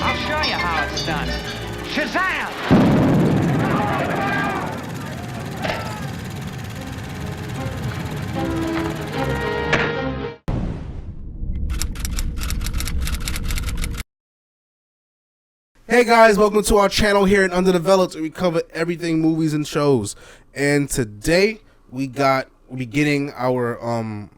I'll show you how it's done. Shazam! Hey guys, welcome to our channel here at Underdeveloped, where we cover everything movies and shows. And today we're beginning our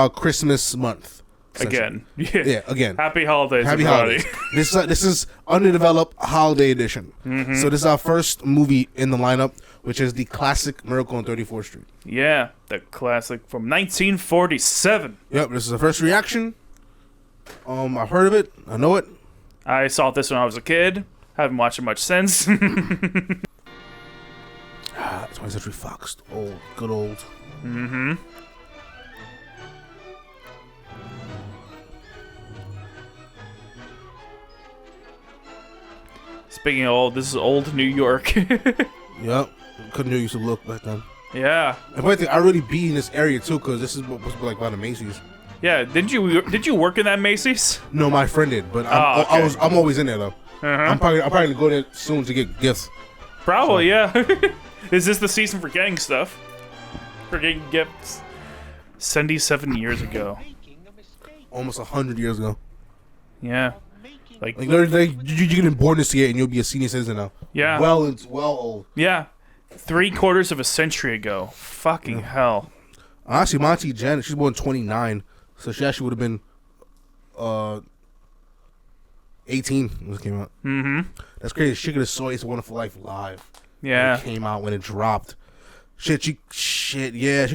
Christmas month. Again. Yeah, again. Happy holidays, Happy everybody. holidays. This is Underdeveloped Holiday Edition. Mm-hmm. So this is our first movie in the lineup, which is the classic Miracle on 34th Street. Yeah, the classic from 1947. Yep, this is the first reaction. I've heard of it. I know it. I saw this when I was a kid. Haven't watched it much since. 20th Century Fox. Old. Good old. Mm-hmm. Speaking of old, this is old New York. Yep. Couldn't do used to look back then. Yeah. And one thing, I really be in this area too, because this is what was like by the Macy's. Yeah, did you work in that Macy's? No, my friend did, but Okay. I'm always in there though. Uh-huh. I'm probably gonna go there soon to get gifts. Probably, yeah. Is this the season for getting stuff? For getting gifts? 77 years ago. Almost 100 years ago. Yeah. Like you're getting born this year and you'll be a senior citizen now. yeah. Well old. Yeah. 3/4 of a century ago. Fucking hell. Actually, Monty Jen, she's born 29, so she actually would have been 18 when this came out. Mm-hmm. That's crazy. She could have saw It's a Wonderful Life live. Yeah. When it came out, when it dropped. Yeah, she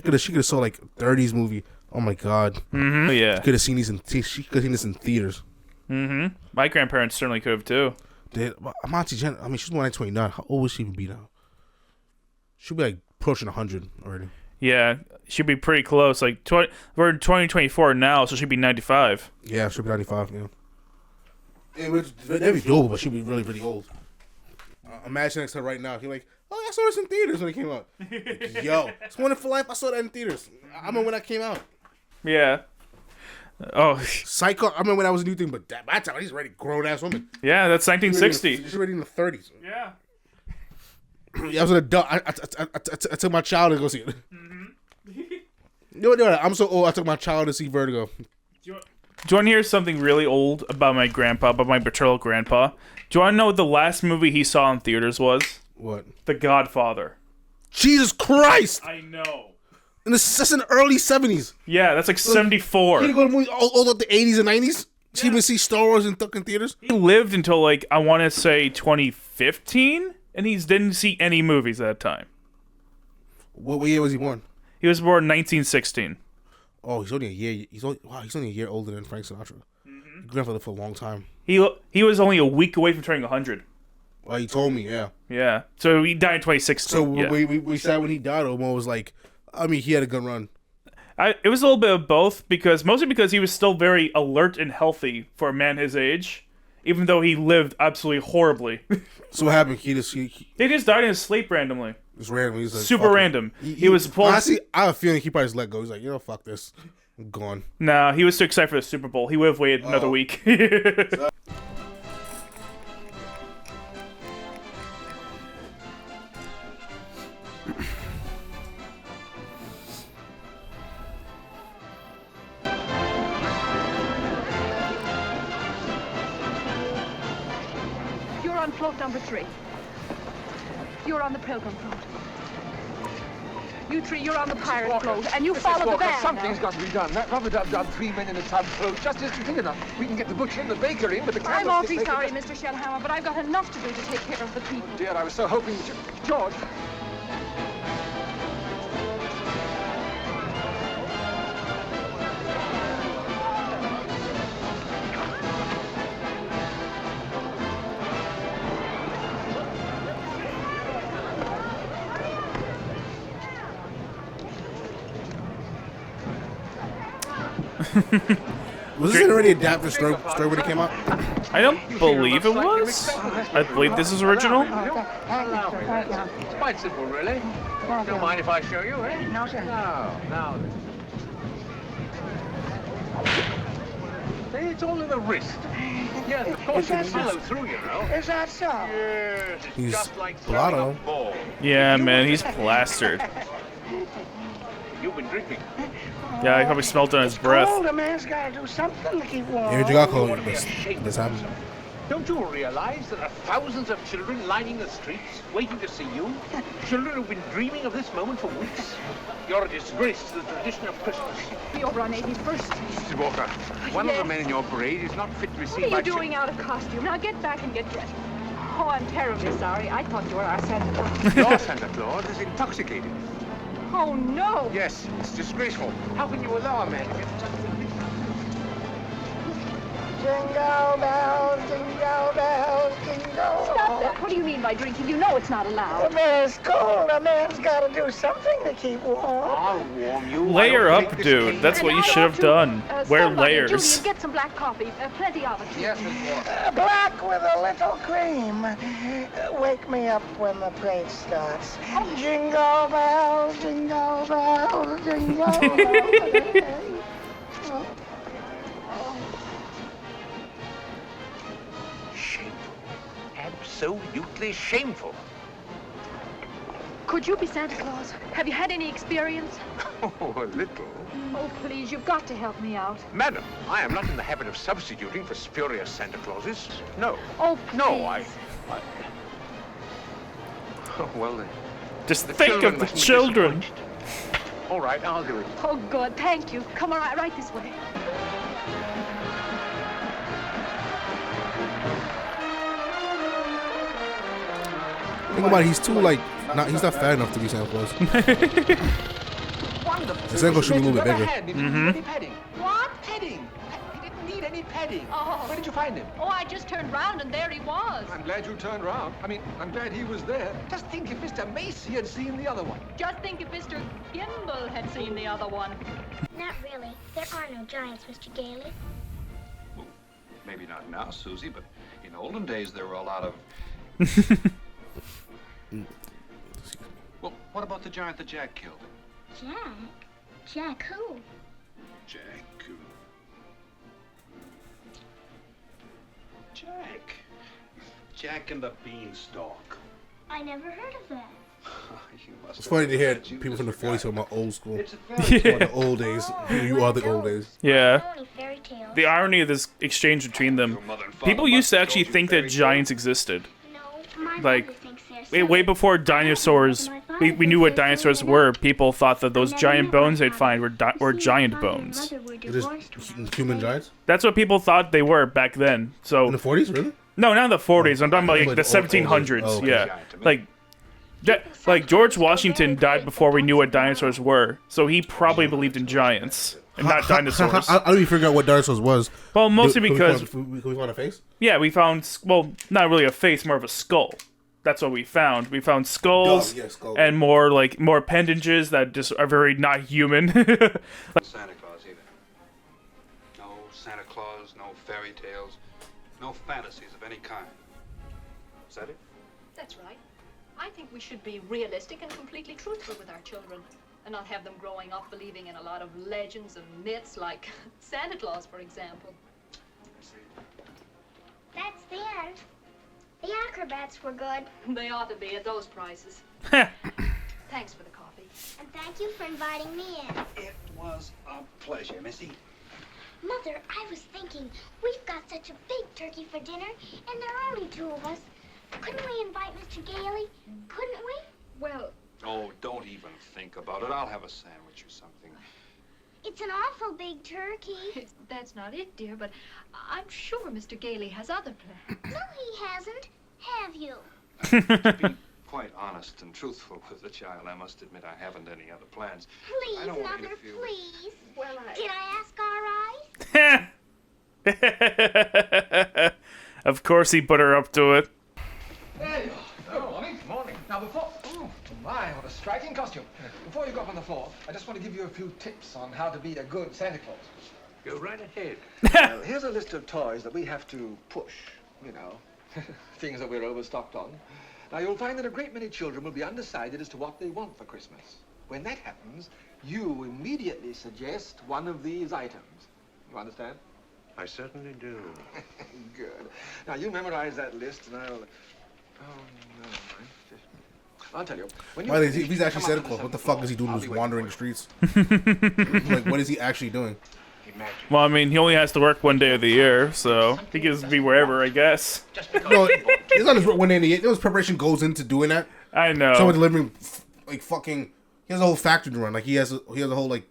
could have saw like 30s movie. Oh my god. Mm-hmm. Yeah. Could have seen these she could have seen this in theaters. Mm-hmm. My grandparents certainly could have too. Monty Jen, I mean, she's born in 29. How old would she even be now? She'll be like approaching 100 already. Yeah, she'd be pretty close. Like we're in 2024 now, so she'd be 95. Yeah, she'll be 95. Yeah. That'd be doable, but she'd be really, really old. Imagine next to her right now. You're like, oh, I saw this in theaters when it came out. Like, yo, It's Wonderful Life. I saw that in theaters. I remember when that came out. Yeah. Oh. Psycho. I remember when that was a new thing, but by that time, he's already grown ass woman. Yeah, that's 1960. She's already in the 30s. Yeah. Yeah, I was an adult. I took my child to go see it. Mm-hmm. You know what? I'm so old. I took my child to see Vertigo. Do you want to hear something really old about my grandpa, about my paternal grandpa? Do you want to know what the last movie he saw in theaters was? What? The Godfather. Jesus Christ! I know. And that's in the early 70s. Yeah, that's like 74. He didn't go to movies all up the 80s and 90s? She even see Star Wars in fucking theaters? He lived until like, I want to say 2015, and he didn't see any movies at that time. What year was he born? He was born in 1916. Oh, he's only a year. He's only a year older than Frank Sinatra. Mm-hmm. Grandfather for a long time. He was only a week away from turning 100. Well, he told me, yeah. Yeah. So he died in 2016. So yeah. we said when he died, Omar was like, I mean, he had a good run. It was a little bit of both, mostly because he was still very alert and healthy for a man his age, even though he lived absolutely horribly. So what happened? He just died in his sleep randomly. Just random. He's like, super random. He was supposed. Honestly, I have a feeling he probably just let go. He's like, fuck this, I'm gone. Nah, he was too excited for the Super Bowl. He would have waited another week. You're on float number 3. You're on the Pilgrim float. You 3, you're on the pirate float, and you follow the van. Something's got to be done. That rubber-dub-dub 3 men in a tub float just isn't big enough. We can get the butcher and the baker in, but the I'm awfully sorry, Mr. Shellhammer, but I've got enough to do to take care of the people. Oh dear, I was so hoping that you... George! Was this already adapted story when it came out? I don't believe it was. I believe this is original. It's quite simple, really. Don't mind if I show you, eh? No, sir. Now. It's all in the wrist. Yes, of course, it's mellow through, you know. Is that so? Yes, it's He's just like blotto. throwing a ball. Yeah, man, he's plastered. You've been drinking. Yeah, I probably smelled it on his breath. Cold, a man's got to do something to keep warm. Yeah, you got cold. This happened. Don't you realize there are thousands of children lining the streets, waiting to see you? Children who've been dreaming of this moment for weeks. You're a disgrace to the tradition of Christmas. You're on 81st. Mrs. Walker, one of the men in your parade is not fit to receive What my are you doing out of costume? Now get back and get dressed. Oh, I'm terribly sorry. I thought you were our Santa Claus. Your Santa Claus is intoxicated. Oh, no. Yes, it's disgraceful. How can you allow a man to get such a thing? Jingle bells, jingle bells, jingle. Stop that. What do you mean by drinking? You know it's not A allowed. man's cold. A man's got to do something to keep warm. I'll warm you. Layer I don't up, think this dude. came- That's what you And should I have ought to, done. Wear somebody, layers. Julian, get some black coffee. Plenty of it. Yes, Mrs. Walker. Black with a little cream. Wake me up when the parade starts. Jingle bells, jingle bells, jingle bells. Shameful. Absolutely shameful. Could you be Santa Claus? Have you had any experience? Oh, a little. Oh, please, you've got to help me out. Madam, I am not in the habit of substituting for spurious Santa Clauses. No. Oh, please. No, I... Oh, well, then. Just The think children of the mustn't be children. disappointed. All right, I'll do it. Oh, good. Thank you. Come right this way. Think about it, he's too like, he's not fat enough to be Santa Claus. Wonderful. The Santa Claus should be a little bit bigger. Any padding? What? Padding. He didn't need any padding. Oh. Where did you find him? Oh, I just turned round and there he was. I'm glad you turned round. I mean, I'm glad he was there. Just think if Mr. Macy had seen the other one. Just think if Mr. Gimbal had seen the other one. Not really. There are no giants, Mr. Gailey. Well, maybe not now, Susie, but in olden days there were a lot of... Well, what about the giant that Jack killed? Jack? Jack who? Jack who? Jack. Jack and the Beanstalk. I never heard of that. You must It's funny to hear have people from the 40s talking about old school. It's a fairy Or the old days. You are the old days. Yeah. Only fairy tales. The irony of this exchange between them. Your mother and father People used to must have actually told you think that fairy tales. giants existed. No, my Like, mother thinks there's Way some. before dinosaurs, we knew what dinosaurs were. People thought that those giant bones they'd find were giant bones. Just human giants? That's what people thought they were back then. So In the 40s, really? no, not in the 40s. I'm talking about like Like the the old 1700s. days. Oh, okay. Yeah, like George Washington died before we knew what dinosaurs were, so he probably believed in giants and not dinosaurs. I don't even figure out what dinosaurs was. Well, mostly Can we because find- Can we find a face? yeah, we found not really a face, more of a skull. That's what we found. We found skulls Oh, yeah, skull. and more appendages that just are very not human. Santa Claus either. No Santa Claus, no fairy tales, no fantasies of any kind. Is that it? That's right. I think we should be realistic and completely truthful with our children and not have them growing up believing in a lot of legends and myths like Santa Claus, for example. That's the end. The acrobats were good. They ought to be at those prices. Thanks for the coffee. And thank you for inviting me in. It was a pleasure, Missy. Mother, I was thinking, we've got such a big turkey for dinner, and there are only two of us. Couldn't we invite Mr. Gailey? Couldn't we? Well, Oh, don't even think about it. I'll have a sandwich or something. It's an awful big turkey. that's not it, dear, but I'm sure Mr. Gailey has other plans. No, he hasn't. Have you? To be quite honest and truthful with the child, I must admit I haven't any other plans. Please, I don't want you Mother, to feel... please. Well, Did I ask all right? Of course, he put her up to it. There you are. Good morning. Morning. Now, before... Oh, my, what a striking costume. Before you go up on the floor, I just want to give you a few tips on how to be a good Santa Claus. Go right ahead. Well, here's a list of toys that we have to push, you know, things that we're overstocked on. Now, you'll find that a great many children will be undecided as to what they want for Christmas. When that happens, you immediately suggest one of these items. You understand? I certainly do. Good. Now, you memorize that list, and I'll... Oh, no, I'll tell you. When you If he's actually Santa Claus, what the fuck is he doing? Just wandering the streets? Like, what is he actually doing? Well, I mean, he only has to work one day of the year, so he can be wherever, I guess. No, it's not his one day in the year. His preparation goes into doing that. I know. Someone delivering, like, fucking... He has a whole factory to run. Like, he has a whole, like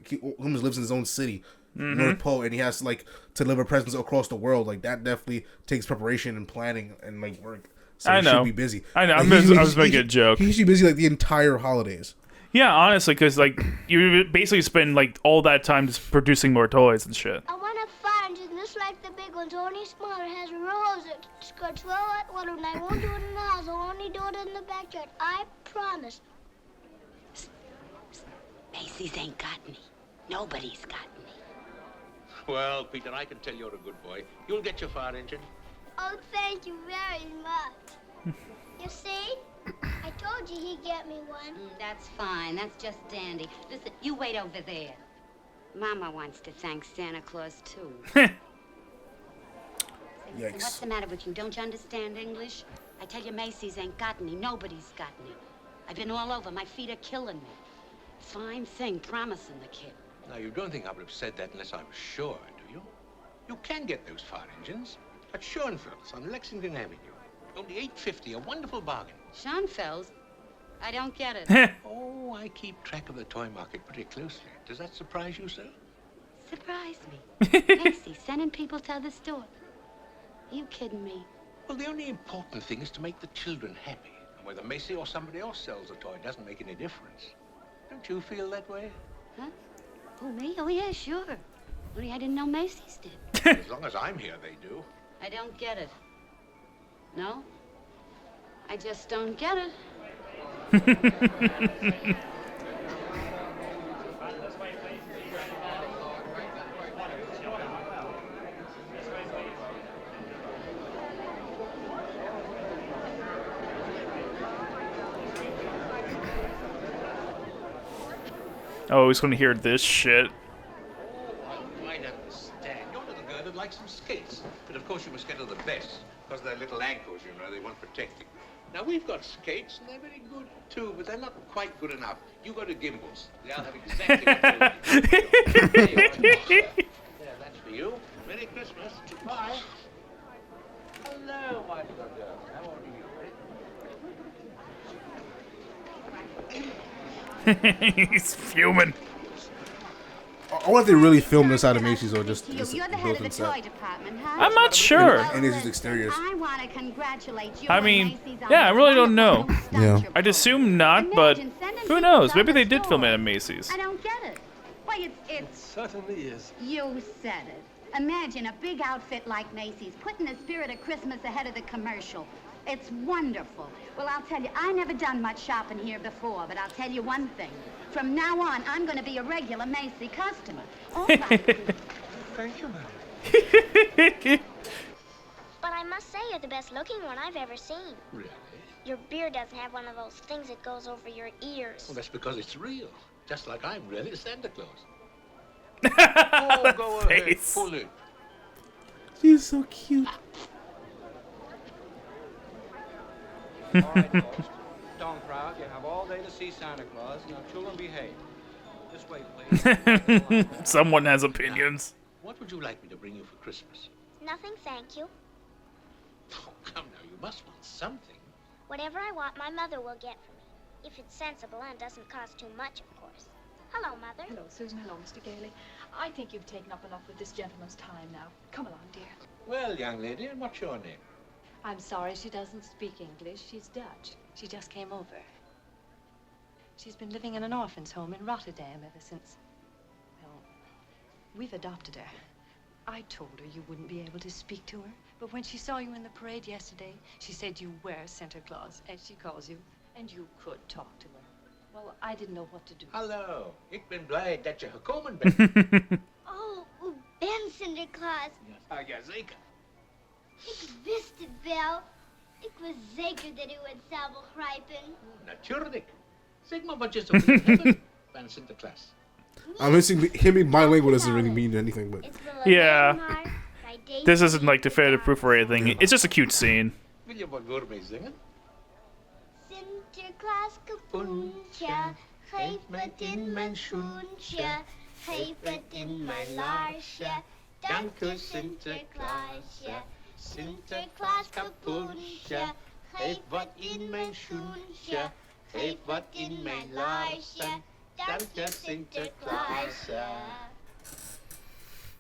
he almost lives in his own city, North Pole, and he has to, like, to deliver presents across the world. Like, that definitely takes preparation and planning and, like, work. So I he know. should be busy. I know. Like, I was making a joke. He should be busy, like, the entire holidays. Yeah, honestly, because, like, you basically spend, like, all that time just producing more toys and shit. I want a fire engine just like the big ones, only smaller, has rows that squirts well hot water, and I won't do it in the house, I'll only do it in the backyard. I promise. Macy's ain't got me. Nobody's got me. Well, Peter, I can tell you're a good boy. You'll get your fire engine. Oh, thank you very much. You see? I told you he'd get me one. That's fine. That's just dandy. Listen, you wait over there. Mama wants to thank Santa Claus, too. Yikes. What's the matter with you? Don't you understand English? I tell you, Macy's ain't got any. Nobody's got any. I've been all over. My feet are killing me. Fine thing, promising the kid. Now, you don't think I would have said that unless I was sure, do you? You can get those fire engines at Schoenfeld's on Lexington Avenue. Only $8.50, a wonderful bargain. Schoenfeld's? I don't get it. Oh, I keep track of the toy market pretty closely. Does that surprise you, sir? Surprise me. Macy's sending people to the store. Are you kidding me? Well, the only important thing is to make the children happy. And whether Macy or somebody else sells a toy doesn't make any difference. Don't you feel that way? Huh? Oh, me? Oh, yeah, sure. Only I didn't know Macy's did. As long as I'm here, they do. I don't get it. No? I just don't get it. Oh, he's gonna hear this shit. I quite understand. You're a little girl that likes some skates. But of course you must get her the best. Because they're little ankles, you know, they want protecting. Now, we've got skates, and they're very good, too, but they're not quite good enough. You go to Gimbals. They'll have exactly what you need. There, that's for you. Merry Christmas. Goodbye. Hello, my little girl. How old are you? He's fuming. I wonder if they really filmed this out of Macy's or just You're the head of the toy department, huh? I'm not sure. And it's just exteriors. I want to congratulate you. I mean, yeah, I really don't know. Yeah. I'd assume not, but who knows? Maybe they did film it at Macy's. I don't get it. Why, it's... Certainly is. You said it. Imagine a big outfit like Macy's putting the spirit of Christmas ahead of the commercial. It's wonderful. Well, I'll tell you, I never done much shopping here before, but I'll tell you one thing. From now on, I'm going to be a regular Macy customer. All right. Thank you, ma'am. But I must say you're the best looking one I've ever seen. Really? Your beard doesn't have one of those things that goes over your ears. Well, that's because it's real. Just like I'm really Santa Claus. Oh, go ahead. Face. Pull it. She's so cute. All right, folks. Don't crowd. You have all day to see Santa Claus. Now, children, behave. This way, please. Someone has opinions. What would you like me to bring you for Christmas? Nothing, thank you. Oh, come now, you must want something. Whatever I want, my mother will get for me. If it's sensible and doesn't cost too much, of course. Hello, Mother. Hello, Susan. Hello, Mr. Gailey. I think you've taken up enough of this gentleman's time now. Come along, dear. Well, young lady, and what's your name? I'm sorry she doesn't speak English. She's Dutch. She just came over. She's been living in an orphan's home in Rotterdam ever since... Well, we've adopted her. I told her you wouldn't be able to speak to her, but when she saw you in the parade yesterday, she said you were Santa Claus, as she calls you, and you could talk to her. Well, I didn't know what to do. Hallo, ik ben blij dat je gekomen bent. Oh, u bent Sinterklaas. Ja, zeker. Ik wist het wel. Ik was zeker dat u het zou begrijpen. Natuurlijk. Zeg maar wat je zo wilt hebben. beim Santa Claus. I'm missing him being bilingual doesn't really mean anything, but Yeah. This isn't like definitive proof or anything. It's just a cute scene. Will je wat voor mij zingen? Sinterklaas kapoentje, geef het in mijn schoentje, geef het in mijn laarsje. Dank u Sinterklaasje. Sinterklaas kapoentje, geef wat in mijn schoentje, geef wat in mijn laarsje. Dank je Sinterklaasje.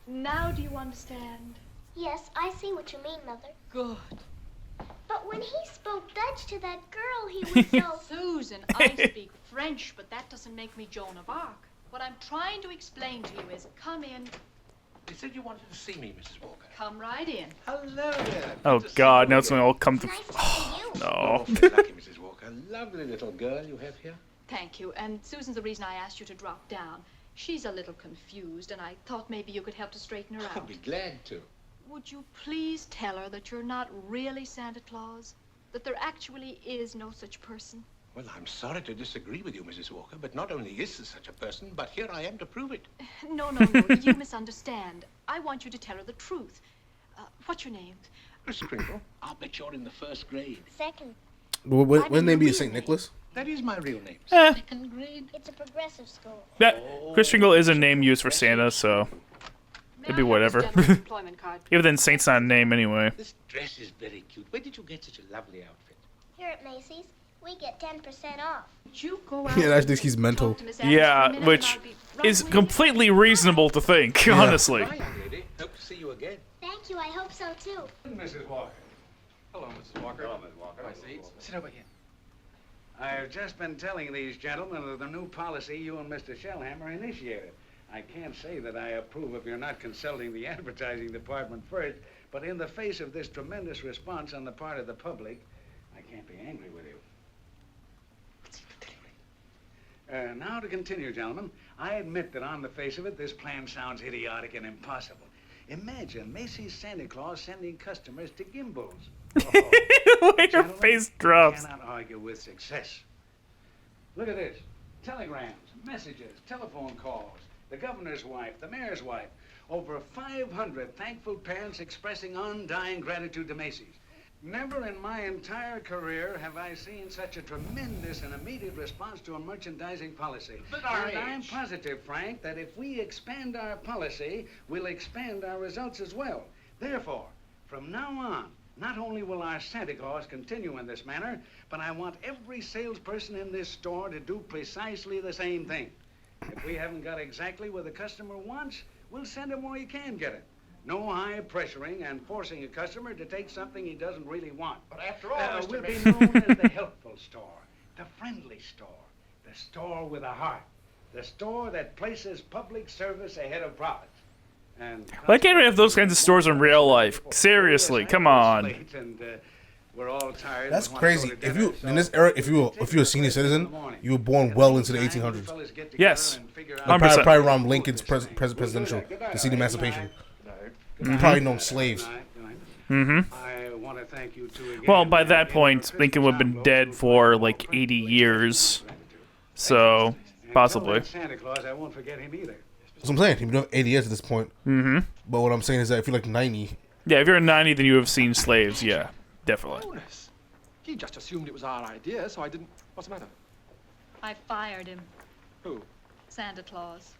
Now do you understand? Yes, I see what you mean, Mother. Good. But when he spoke Dutch to that girl, he was so... Susan, I speak French, but that doesn't make me Joan of Arc. What I'm trying to explain to you is, come in. You said you wanted to see me, Mrs. Walker. Come right in. Hello there. Oh God, now it's gonna all come to. Oh, no. Awfully lucky, Mrs. Walker. Lovely little girl you have here. Thank you. And Susan's the reason I asked you to drop down. She's a little confused, and I thought maybe you could help to straighten her I'll out. be glad to. Would you please tell her that you're not really Santa Claus? That there actually is no such person? Well, I'm sorry to disagree with you, Mrs. Walker, but not only is there such a person, but here I am to prove it. No, you misunderstand. I want you to tell her the truth. What's your name? Sprinkle, I'll bet you're in the first grade. Second. Wouldn't they be St. Nicholas? That is my real name. Eh. Second grade. It's a progressive school. Chris Kringle is a name used for Santa, so it'd be whatever. Even then, Saint's not a name anyway. This dress is very cute. Where did you get such a lovely outfit? Here at Macy's, we get 10% off. You go out. Yeah, I think he's mental. Yeah, which is completely reasonable to think, honestly. Bye, young lady. Hope to see you again. Thank you, I hope so too. Mrs. Walker. Hello, Mrs. Walker. Hello, Mrs. Walker. My seats. Sit over here. I've just been telling these gentlemen of the new policy you and Mr. Shellhammer initiated. I can't say that I approve if you're not consulting the advertising department first, but in the face of this tremendous response on the part of the public, I can't be angry with you. Now to continue, gentlemen. I admit that on the face of it, this plan sounds idiotic and impossible. Imagine Macy's Santa Claus sending customers to gimbals. Where your face drops. I cannot argue with success. Look at this. Telegrams, messages, telephone calls. The governor's wife, the mayor's wife. Over 500 thankful parents expressing undying gratitude to Macy's. Never in my entire career have I seen such a tremendous and immediate response to a merchandising policy. But and I'm positive, Frank, that if we expand our policy, we'll expand our results as well. Therefore, from now on, not only will our Santa Claus continue in this manner, but I want every salesperson in this store to do precisely the same thing. If we haven't got exactly what the customer wants, we'll send him where he can get it. No high pressuring and forcing a customer to take something he doesn't really want. But after all, We'll be known as the helpful store, the friendly store, the store with a heart, the store that places public service ahead of profits. And Why can't we have those kinds of stores in real life? Seriously, come on. And, we're all tired. That's and wanna go crazy. to If dinner, you so in this era, if you're a senior citizen, you were born well into the 1800s. Yes. Probably 100%. around Lincoln's presidential to see the emancipation. Probably known slaves. Mm-hmm. I want to thank you two again. Well, by that point, Lincoln would have been dead for like 80 years. So, possibly. Santa Claus, I won't forget him either. That's what I'm saying. He's been 80 years at this point. Mm-hmm. But what I'm saying is that if you're like 90, Yeah, if you're 90, then you have seen slaves. Yeah, definitely. Bonus. He just assumed it was our idea, so I didn't... What's the matter? I fired him. Who? Santa Claus.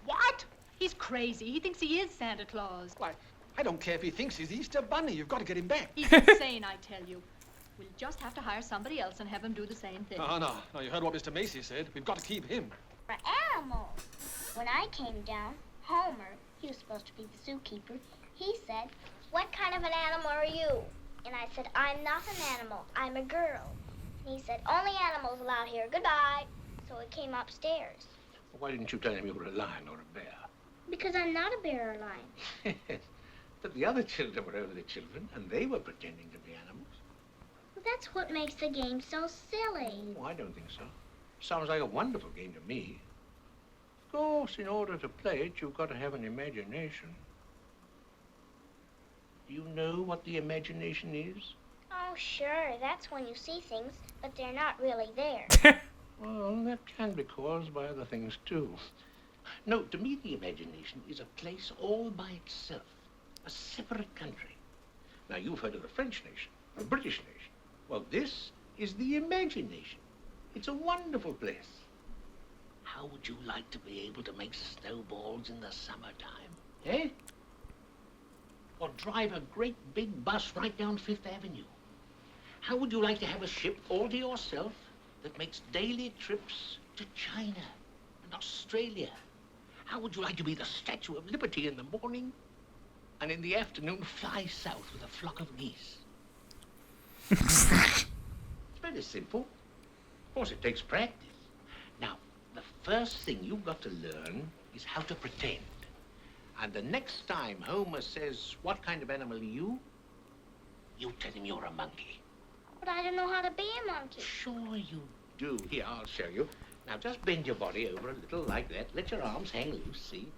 What? He's crazy. He thinks he is Santa Claus. Why, I don't care if he thinks he's Easter Bunny. You've got to get him back. He's insane, I tell you. We'll just have to hire somebody else and have him do the same thing. No. You heard what Mr. Macy said. We've got to keep him. For animals. When I came down, Homer, he was supposed to be the zookeeper, he said, "What kind of an animal are you?" And I said, "I'm not an animal, I'm a girl." And he said, "Only animals allowed here, goodbye." So he came upstairs. Why didn't you tell him you were a lion or a bear? Because I'm not a bear or lion. But the other children were only children, and they were pretending to be animals. Well, that's what makes the game so silly. Oh, I don't think so. Sounds like a wonderful game to me. Of course, in order to play it, you've got to have an imagination. Do you know what the imagination is? Oh, sure, that's when you see things, but they're not really there. Well, that can be caused by other things, too. No, to me, the imagination is a place all by itself, a separate country. Now, you've heard of the French nation, the British nation. Well, this is the imagination. It's a wonderful place. How would you like to be able to make snowballs in the summertime, eh? Or drive a great big bus right down Fifth Avenue? How would you like to have a ship all to yourself that makes daily trips to China and Australia? How would you like to be the Statue of Liberty in the morning and in the afternoon fly south with a flock of geese? It's very simple. Of course, it takes practice. Now, the first thing you've got to learn is how to pretend. And the next time Homer says, "What kind of animal are you?" you tell him you're a monkey. But I don't know how to be a monkey. Sure you do. Here, I'll show you. Now, just bend your body over a little like that. Let your arms hang loose, see?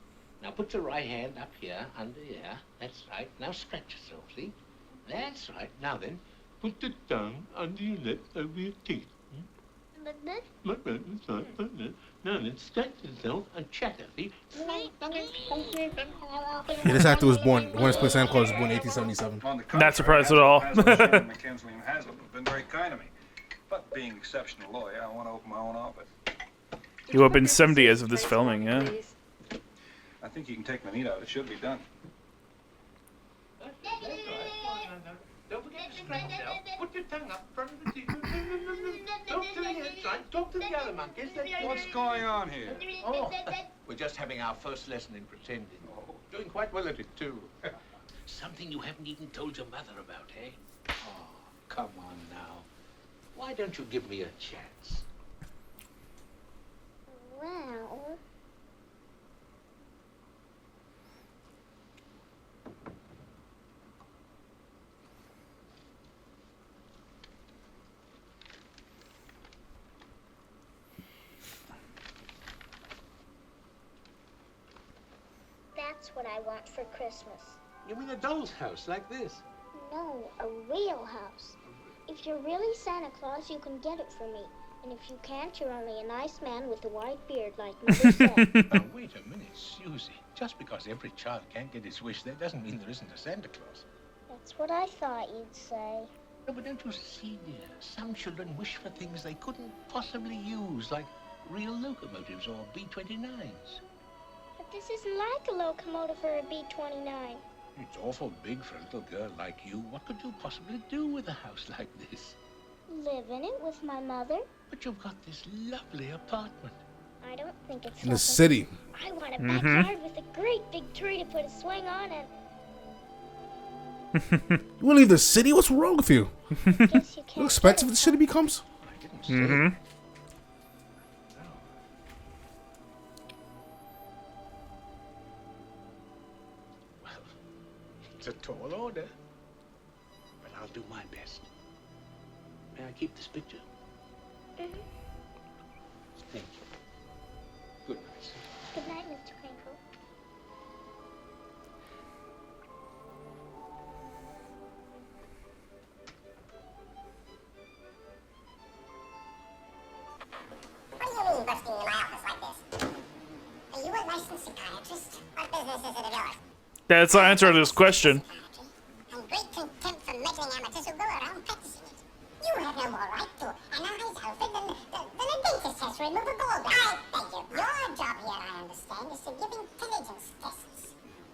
Now, put your right hand up here, under here. That's right. Now, stretch yourself, see? That's right. Now, then, put the tongue under your lip over your teeth. Like this? Like that, that's right, like that. Now, then, stretch yourself and chatter, see? Yeah, this actor was born. The one who played Santa Claus was born in 1877. Not surprised at all. McKinsley and Haslam have been very kind to me. But being an exceptional lawyer, I want to open my own office. He would have been 70 as of this filming, yeah. I think you can take the meat out. It should be done. That's right. No. Don't forget to stretch yourself. Put your tongue up front of the teeth. Talk to the heads, right? Talk to the other monkeys. What's going on here? Oh, we're just having our first lesson in pretending. Oh, doing quite well at it, too. Something you haven't even told your mother about, eh? Oh, come on now. Why don't you give me a chance? Well... That's what I want for Christmas. You mean a doll's house like this? No, a real house. If you're really Santa Claus, you can get it for me. And if you can't, you're only a nice man with a white beard, like Mother said. Now, wait a minute, Susie. Just because every child can't get his wish, that doesn't mean there isn't a Santa Claus. That's what I thought you'd say. No, but don't you see, dear? Some children wish for things they couldn't possibly use, like real locomotives or B-29s. But this isn't like a locomotive or a B-29. It's awful big for a little girl like you. What could you possibly do with a house like this? Live in it with my mother. But you've got this lovely apartment. I don't think it's In the city. I want a backyard with a great big tree to put a swing on and... You want to leave the city? What's wrong with you? Guess you How can't expensive the city becomes? I didn't say. Well, it's a tall order. But I'll do my best. May I keep this picture? Mm-hmm. Thank you. Good night, sir. Good night, Mr. Crinkle. What do you mean busting in my office like this? Are you a licensed psychiatrist? What business is it of yours? That's the answer to this question. And great contempt for meddling amateurs who go around practicing it. You have no more right to analyze Alfred than a dentist has to remove a gallbladder. I beg you. Your job here, I understand, is to give intelligence tests.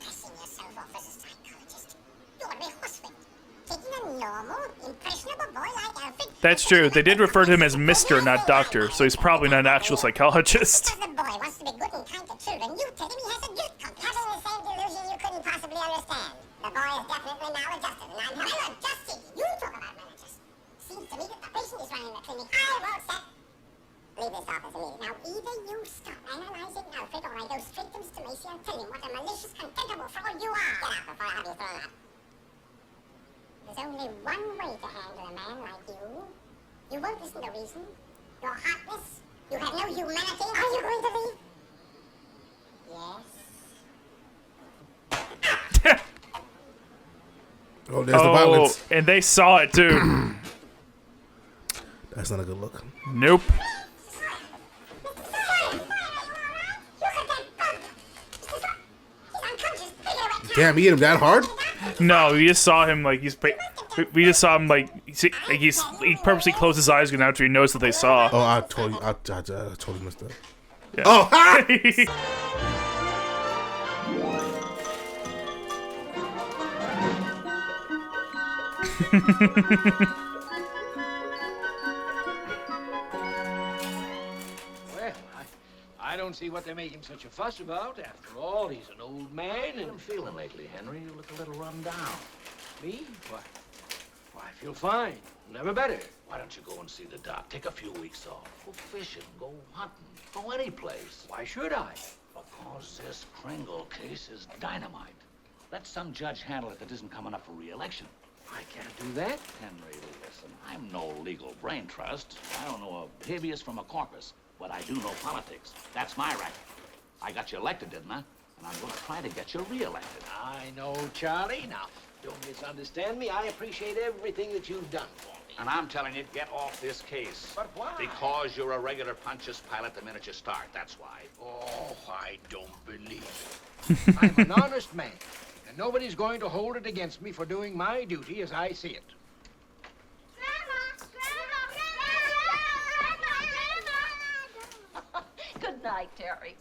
Passing yourself off as a psychologist. You ought to be horsewhipped. Taking a normal, impressionable boy like Alfred... That's true. They did refer to him as Mr., not Doctor, so he's probably not an actual psychologist. Because the boy wants to be good and kind to children, you tell him he has a guilt complex. Having the same delusion you couldn't possibly understand. The boy is definitely maladjusted, and I'm maladjusted. You talk about maladjusted. Seems to me that the patient is running the clinic. I won't stop. Leave this office immediately. Now, either you stop analyzing Alfred, or I go straight to Mr. Macy and tell him what a malicious, contemptible fraud you are. Get out before I have you thrown out. There's only one way to handle a man like you. You won't listen to reason. You're heartless. You have no humanity. Are you going to leave? Yes. Oh, there's the violence. And they saw it too. That's not a good look. Nope. Damn, he hit him that hard? No, we just saw him like we just saw him like he purposely closed his eyes going after he knows that they saw. Oh, I totally missed that. Yeah. Oh, ha! Well, I don't see what they're making such a fuss about. After all, he's an old man and... How you feeling lately, Henry? You look a little run down. Me? Why, I feel fine. Never better. Why don't you go and see the doc? Take a few weeks off. Go fishing, go hunting, go any place. Why should I? Because this Kringle case is dynamite. Let some judge handle it that isn't coming up for re-election. I can't do that. Henry, listen, I'm no legal brain trust. I don't know a habeas from a corpus, but I do know politics. That's my racket. I got you elected, didn't I? And I'm going to try to get you re-elected. I know, Charlie. Now, don't misunderstand me. I appreciate everything that you've done for me. And I'm telling you, get off this case. But why? Because you're a regular Pontius Pilate the minute you start, that's why. Oh, I don't believe it. I'm an honest man, and nobody's going to hold it against me for doing my duty as I see it. Good night, Terry.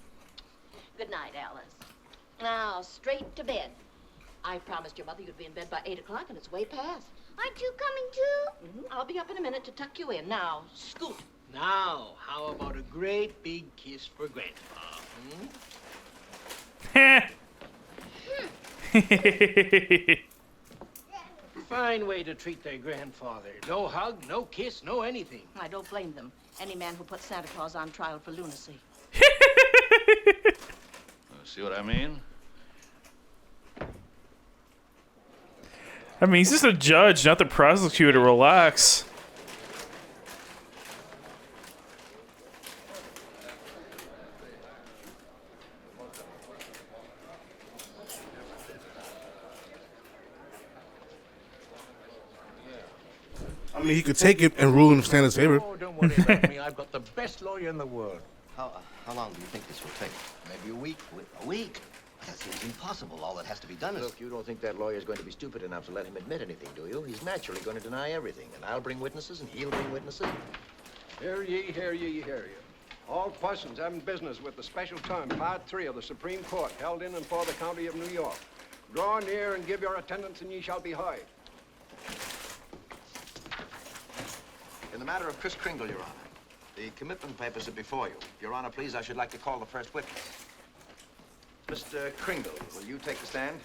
Good night, Alice. Now, straight to bed. I promised your mother you'd be in bed by 8 o'clock, and it's way past. Aren't you coming too? I'll be up in a minute to tuck you in. Now, scoot. Now, how about a great big kiss for Grandpa? Fine way to treat their grandfather. No hug, no kiss, no anything. I don't blame them. Any man who puts Santa Claus on trial for lunacy. See what I mean? I mean, he's just a judge, not the prosecutor. Relax. I mean, he could take it and rule in Stanley's favor. Oh, don't worry about me. I've got the best lawyer in the world. How long do you think this will take? Maybe a week. A week? That seems impossible. All that has to be done is... Look, you don't think that lawyer's going to be stupid enough to let him admit anything, do you? He's naturally going to deny everything, and I'll bring witnesses, and he'll bring witnesses. Hear ye, hear ye, hear ye. All persons having business with the special term, Part 3 of the Supreme Court, held in and for the County of New York. Draw near and give your attendance, and ye shall be heard. In the matter of Chris Kringle, Your Honor, the commitment papers are before you. Your Honor, please, I should like to call the first witness. Mr. Kringle, will you take the stand?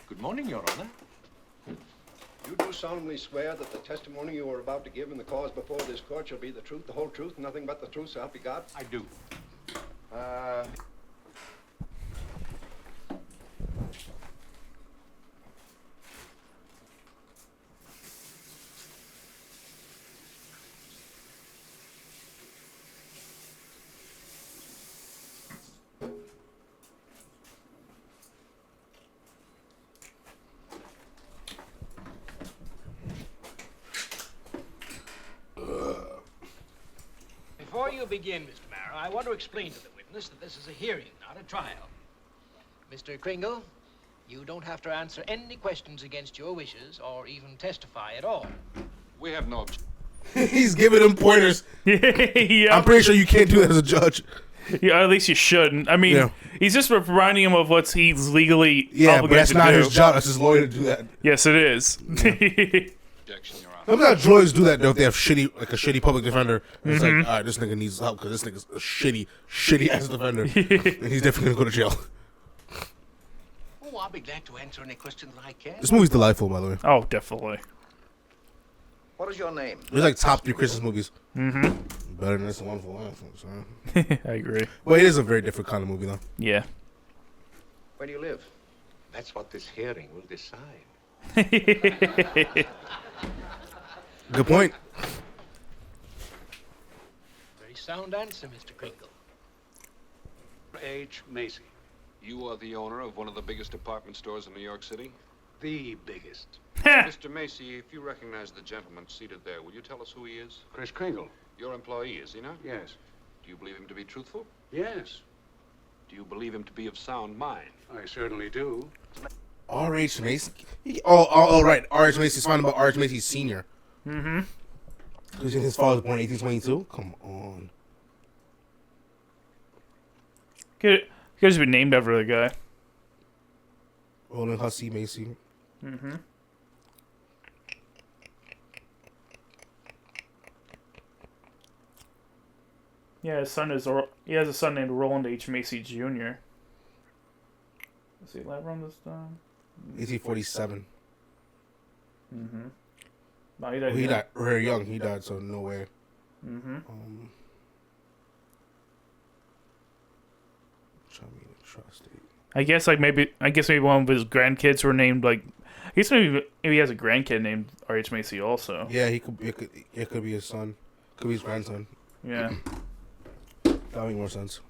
Good morning, Your Honor. You do solemnly swear that the testimony you are about to give in the cause before this court shall be the truth, the whole truth, and nothing but the truth, so help you God? I do. Before you begin, Mr. Marrow, I want to explain to the witness that this is a hearing, not a trial. Mr. Kringle, you don't have to answer any questions against your wishes or even testify at all. We have no objection. He's giving him pointers. Yeah. I'm pretty sure you can't do that as a judge. Yeah, at least you shouldn't. I mean, Yeah. he's just reminding him of what he's legally Yeah, obligated but that's to not do. his job. That's his lawyer to do that. Yes, it is. Objection, Your Honor. Sometimes lawyers do that though if they have a shitty public defender. It's Mhm. like, all right, this nigga needs help because this nigga's a shitty ass defender, and he's definitely gonna go to jail. Oh, I'll be glad to answer any questions that I can. This movie's delightful, by the way. Oh, definitely. What is your name? It's like top 3 Christmas movies. Mm-hmm. Better than It's a Wonderful Life. I agree. But it is a very different kind of movie, though. Yeah. Where do you live? That's what this hearing will decide. Good point. Very sound answer, Mr. Kringle. H. Macy, you are the owner of one of the biggest department stores in New York City? The biggest. Mr. Macy, if you recognize the gentleman seated there, will you tell us who he is? Chris Kringle. Your employee, is he not? Yes. Do you believe him to be truthful? Yes. Do you believe him to be of sound mind? I certainly do. R.H. Macy? Oh, right. R.H. Macy's fine about R.H. Macy Sr. Mm-hmm. Because his father was born in 1822? Come on. Could just be named after the guy. Roland Hussey Macy. Mm-hmm. Yeah, he has a son named Roland H. Macy Jr. Is he alive around this time? 1847. Mm-hmm. No, he died. Well, he died very young. He died, so no way. Mm-hmm. I guess maybe one of his grandkids were named like. I guess maybe he has a grandkid named R.H. Macy also. Yeah, it could be his son. Could be his grandson. Yeah. That would make more sense.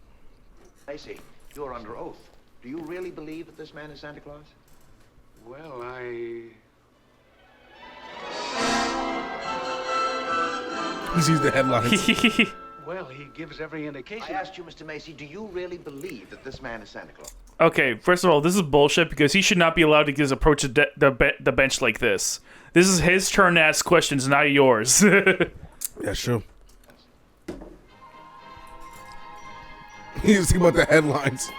Macy, you're under oath. Do you really believe that this man is Santa Claus? Well, He sees the headlines. Well, he gives every indication. I asked you, Mr. Macy, do you really believe that this man is Santa Claus? Okay, first of all, this is bullshit because he should not be allowed to just approach the bench like this. This is his turn to ask questions, not yours. That's true. He's thinking about the headlines.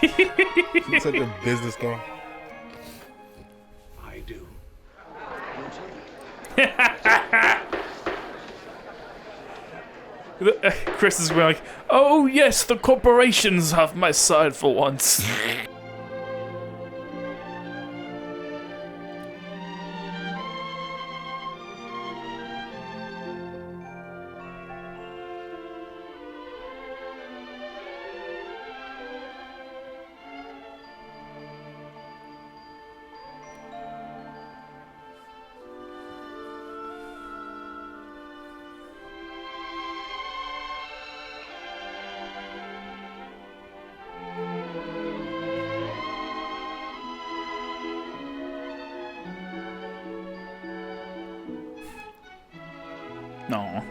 He's such a business guy. I do. Chris is going like, oh yes, the corporations have my side for once. No.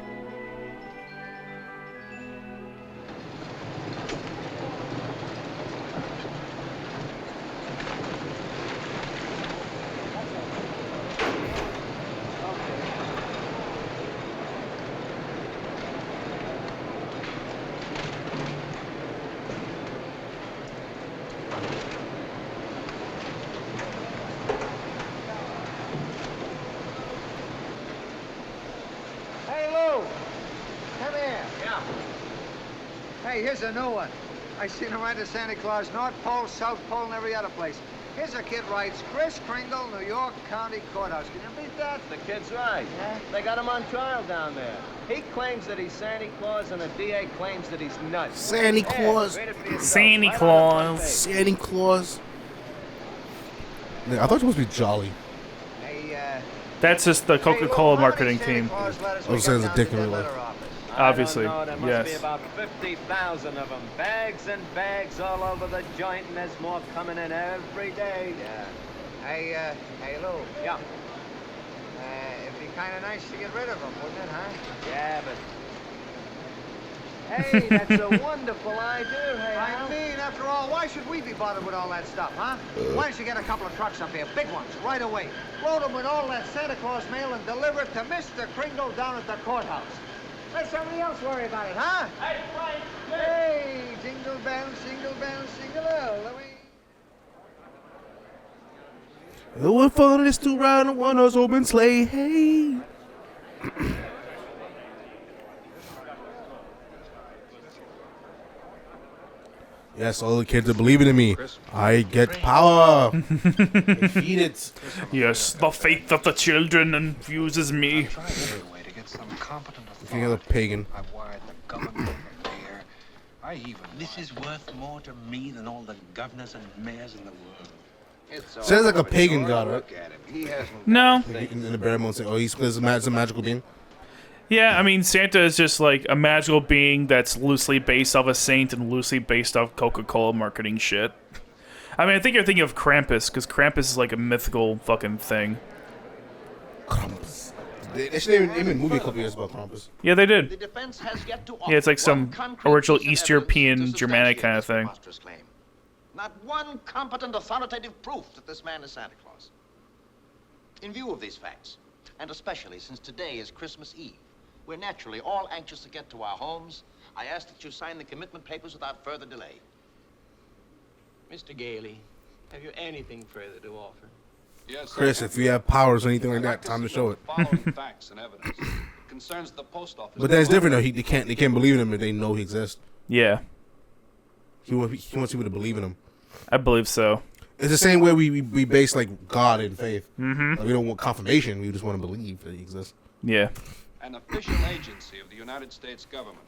Hey, here's a new one. I seen him write to Santa Claus, North Pole, South Pole, and every other place. Here's a kid writes, Chris Kringle, New York County Courthouse. Can you beat that? The kid's right. Yeah? They got him on trial down there. He claims that he's Santa Claus, and the DA claims that he's nuts. Santa Claus. Santa Claus. Santa Claus. I thought it was supposed to be Jolly. Hey, That's just the Coca-Cola marketing team. I was saying it's a dick in real life. Obviously, I don't know, there must be yes. about 50,000 of them. Bags and bags all over the joint, and there's more coming in every day. Yeah. Hey, Lou. Yeah. It'd be kind of nice to get rid of them, wouldn't it, huh? Yeah, but... Hey, that's a wonderful idea, hey, I mean, after all, why should we be bothered with all that stuff, huh? Why don't you get a couple of trucks up here, big ones, right away. Load them with all that Santa Claus mail and deliver it to Mr. Kringle down at the courthouse. Let somebody else worry about it, huh? Hey, Frank! Hey, jingle bells, jingle all the way. Oh, what fun it is to ride on one horse open sleigh, hey. Yes, all the kids are believing in me. I get power. Eat it. Yes, the faith of the children infuses me. Looking at a pagan. I've wired the government, the mayor. This is worth more to me than all the governors and mayors in the world. Sounds like a pagan god, right? No. In the bare bones, oh, he's a magical being. Yeah, I mean, Santa is just like a magical being that's loosely based off a saint and loosely based off Coca-Cola marketing shit. I mean, I think you're thinking of Krampus, because Krampus is like a mythical fucking thing. Krampus. They should have made a movie a couple years about Krampus. Yeah, they did. The defense has yet to Yeah, it's like offer some one concrete original piece of East evidence European, to Germanic substantiate kind of this thing. preposterous claim. Not one competent, authoritative proof that this man is Santa Claus. In view of these facts, and especially since today is Christmas Eve, we're naturally all anxious to get to our homes. I ask that you sign the commitment papers without further delay. Mr. Gailey, have you anything further to offer? Yes, Chris, if you have powers or anything like that, time to show it. Following facts and evidence concerns the post office. But that's different though. They can't believe in him if they know he exists. Yeah. He wants people to believe in him. I believe so. It's the same way we base like God in faith. Mm-hmm. Like, we don't want confirmation. We just want to believe that he exists. Yeah. An official agency of the United States government.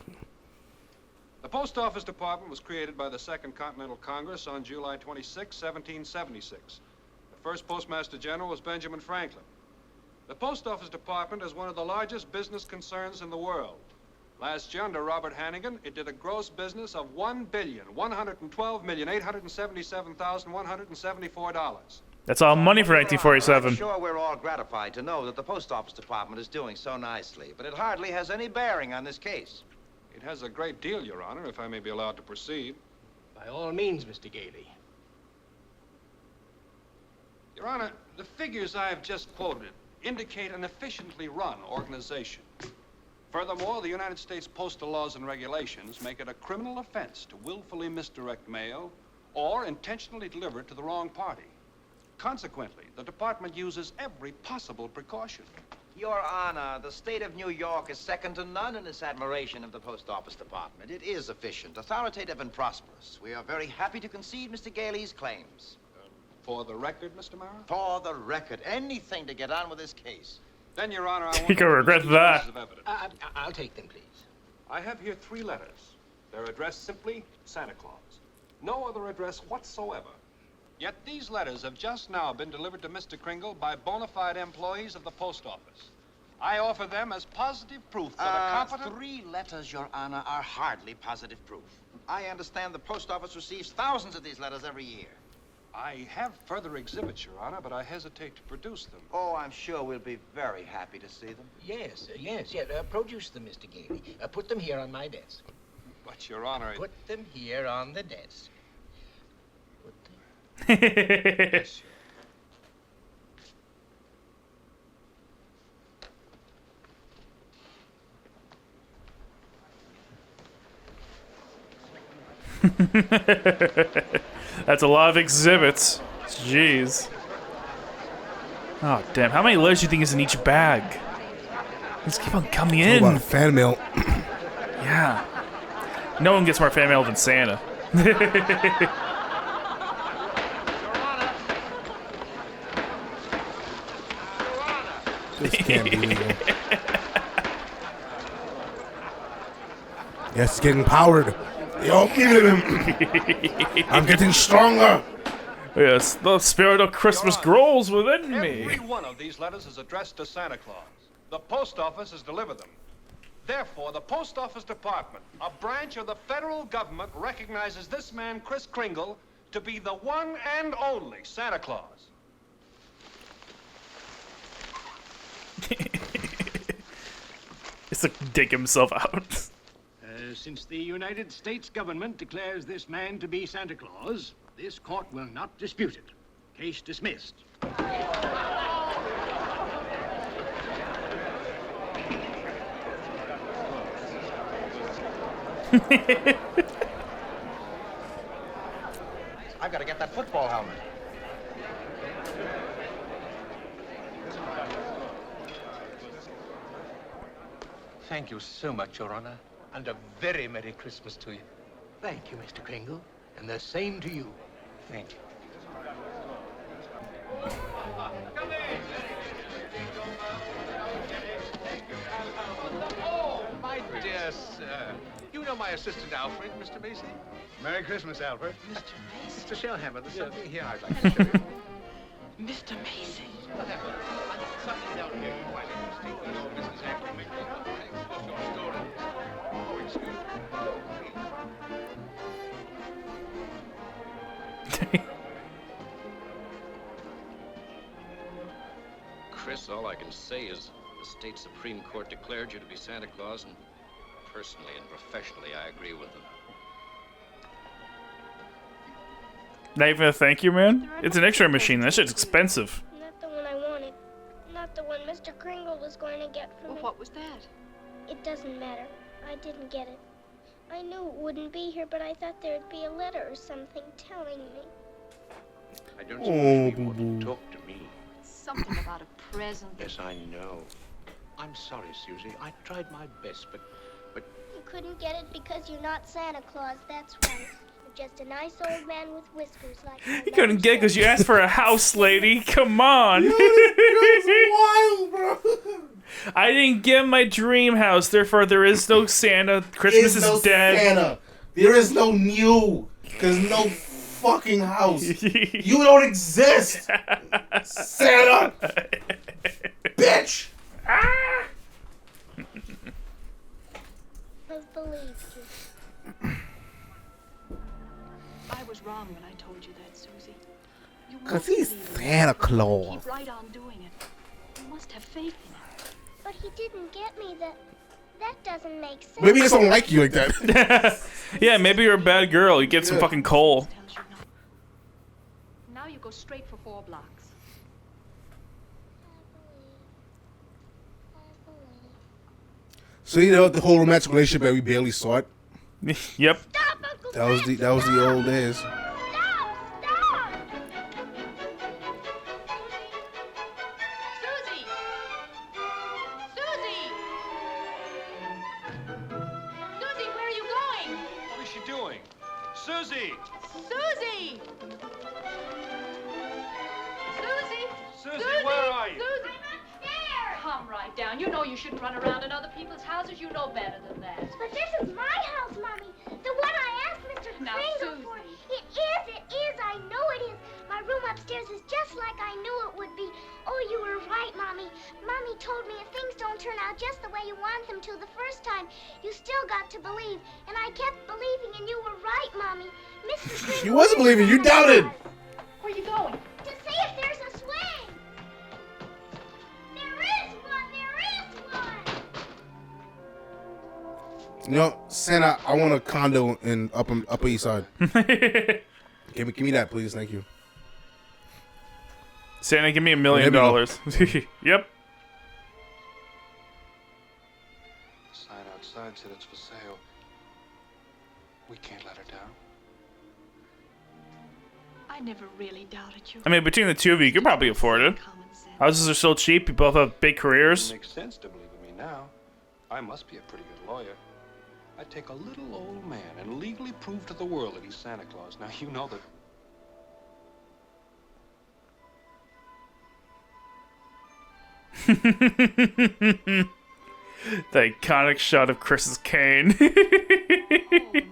The Post Office Department was created by the Second Continental Congress on July 26, 1776. The first Postmaster General was Benjamin Franklin. The Post Office Department is one of the largest business concerns in the world. Last year, under Robert Hannigan, it did a gross business of $1,112,877,174. That's all money for I'm 1947. sure we're all gratified to know that the Post Office Department is doing so nicely, but it hardly has any bearing on this case. It has a great deal, Your Honor, if I may be allowed to proceed. By all means, Mr. Gailey. Your Honor, the figures I have just quoted indicate an efficiently run organization. Furthermore, the United States postal laws and regulations make it a criminal offense to willfully misdirect mail or intentionally deliver it to the wrong party. Consequently, the department uses every possible precaution. Your Honor, the state of New York is second to none in its admiration of the Post Office Department. It is efficient, authoritative, and prosperous. We are very happy to concede Mr. Gailey's claims. For the record, Mr. Mara? For the record. Anything to get on with this case. Then, Your Honor, I want You can regret that. of evidence. I'll take them, please. I have here 3 letters. They're addressed simply Santa Claus. No other address whatsoever. Yet these letters have just now been delivered to Mr. Kringle by bona fide employees of the post office. I offer them as positive proof that a competent... 3 letters, Your Honor, are hardly positive proof. I understand the post office receives thousands of these letters every year. I have further exhibits, Your Honor, but I hesitate to produce them. Oh, I'm sure we'll be very happy to see them. Yes. Produce them, Mr. Gailey. Put them here on my desk. But, Your Honor... Put them here on the desk. Yes, That's a lot of exhibits. Jeez. Oh, damn. How many letters do you think is in each bag? Let's keep on coming in. A lot of fan mail. Yeah. No one gets more fan mail than Santa. This can't be legal. Yes, it's getting powered. Yo, I'm getting stronger. Yes, the spirit of Christmas grows within me. Every one of these letters is addressed to Santa Claus. The post office has delivered them. Therefore, the Post Office Department, a branch of the federal government, recognizes this man, Kris Kringle, to be the one and only Santa Claus. It's like dig himself out. Since the United States government declares this man to be Santa Claus, this court will not dispute it. Case dismissed. I've got to get that football helmet. Thank you so much, Your Honor, and a very Merry Christmas to you. Thank you, Mr. Kringle, and the same to you. Thank you. Oh, my dear sir. You know my assistant, Alfred, Mr. Macy? Merry Christmas, Alfred. Mr. Macy? Mr. Shellhammer, there's something here I'd like to show you. Mr. Macy. Something down here quite interesting. You know, Mrs. Ackley what's your story? Oh, excuse me. Chris, all I can say is the state Supreme Court declared you to be Santa Claus, and personally and professionally, I agree with them. Not even a thank you, man? It's an X-ray machine. That shit's expensive. Not the one I wanted. Not the one Mr. Kringle was going to get for me. Well, what was that? It doesn't matter. I didn't get it. I knew it wouldn't be here, but I thought there'd be a letter or something telling me. I don't suppose you want to talk to me. Something about a present. Yes, I know. I'm sorry, Susie. I tried my best, but... You couldn't get it because you're not Santa Claus, that's right. You're just a nice old man with whiskers like my You couldn't get because you asked for a house, lady. Come on. Wild, bro. I didn't get my dream house, therefore there is no Santa. Christmas is no dead. Santa. There is no new. There's no fucking house. You don't exist. Santa. Bitch. I believed you. I was wrong when I told you that, Susie. You Because must he's believe it. Santa Claus. Keep right on doing it. You must have faith in it. But he didn't get me that. That doesn't make sense. Maybe he just don't like you like that. Yeah, maybe you're a bad girl. You get some fucking coal. Now you go straight for 4 blocks. So you know the whole romantic relationship that we barely saw it. Yep. That was the old days. Susie! Susie! Susie, where are you going? What is she doing? Susie! Susie! Susie! Susie, where are you? Susie! Come right down. You know you shouldn't run around in other people's houses. You know better than that. But this is my house, Mommy. The one I asked Mr. Now, Kringle Susie. for. It is. I know it is. My room upstairs is just like I knew it would be. Oh, you were right, Mommy. Mommy told me if things don't turn out just the way you want them to the first time, you still got to believe. And I kept believing, and you were right, Mommy. Mr. Kringle. You wasn't believing. You doubted. Where are you going? To see if there's a swing. There is one. There is one. You know, Santa, I want a condo in Upper East Side. Give me that, please. Thank you. Santa, give me $1 million. There Yep. The sign outside said it's for sale. We can't let her down. I never really doubted you. I mean, between the two of you, you could probably afford it. Houses are still cheap. You both have big careers. It makes sense to believe in me now. I must be a pretty good lawyer. I'd take a little old man and legally prove to the world that he's Santa Claus. Now, you know that... The iconic shot of Chris's cane. Oh,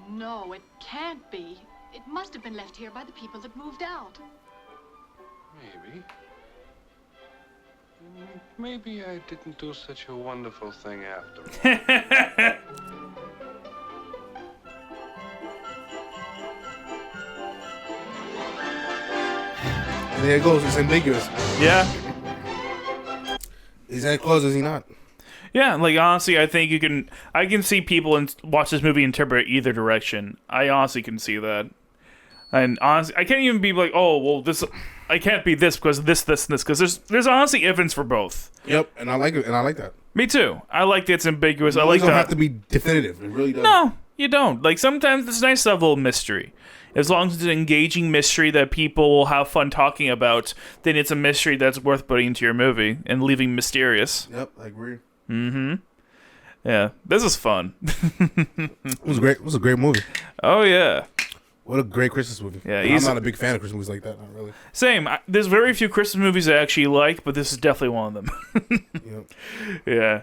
no, it can't be. It must have been left here by the people that moved out. Maybe. Maybe I didn't do such a wonderful thing after all. And there it goes. It's ambiguous. Yeah. Is Santa Claus? Is he not? Yeah, like honestly, I think I can see people watch this movie interpret either direction. I honestly can see that. And honestly, I can't even be like, oh, well, I can't be this because this, because there's honestly evidence for both. Yep, and I like it, and I like that. Me too. I like that it's ambiguous. I You like don't that. have to be definitive. It really does. No, you don't. Like sometimes it's nice to have a little mystery. As long as it's an engaging mystery that people will have fun talking about, then it's a mystery that's worth putting into your movie and leaving mysterious. Yep, I agree. Mm-hmm. Yeah, this is fun. It was great. It was a great movie. Oh yeah. What a great Christmas movie. Yeah, I'm not a big fan of Christmas movies like that. Not really. Same. There's very few Christmas movies I actually like, but this is definitely one of them. Yep. Yeah.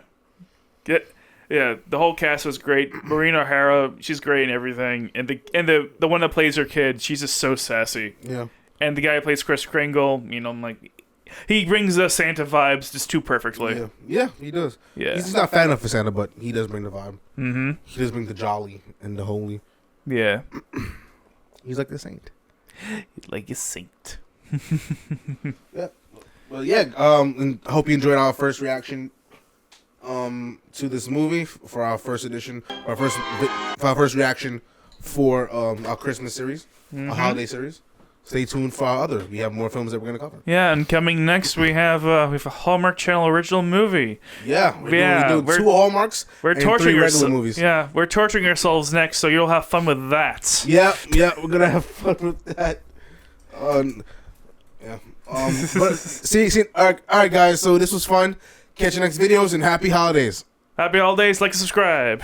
Yeah, the whole cast was great. Maureen O'Hara, she's great and everything. And the one that plays her kid, she's just so sassy. Yeah. And the guy who plays Kris Kringle, I'm like, he brings the Santa vibes just too perfectly. Yeah, he does. Yeah. He's not fat enough for Santa, but he does bring the vibe. Mm-hmm. He does bring the jolly and the holy. Yeah. He's like the saint. Like a saint. Yeah. But yeah, and hope you enjoyed our first reaction to this movie for our first edition, for our first reaction for our Christmas series, our holiday series. Stay tuned for our other. We have more films that we're gonna cover. Yeah, and coming next we have a Hallmark Channel original movie. Yeah, we're doing 2 Hallmarks and 3 regular movies. Yeah, we're torturing ourselves next, so you'll have fun with that. Yeah, we're gonna have fun with that. But see, all right, guys. So this was fun. Catch you next videos and happy holidays. Happy holidays. Like and subscribe.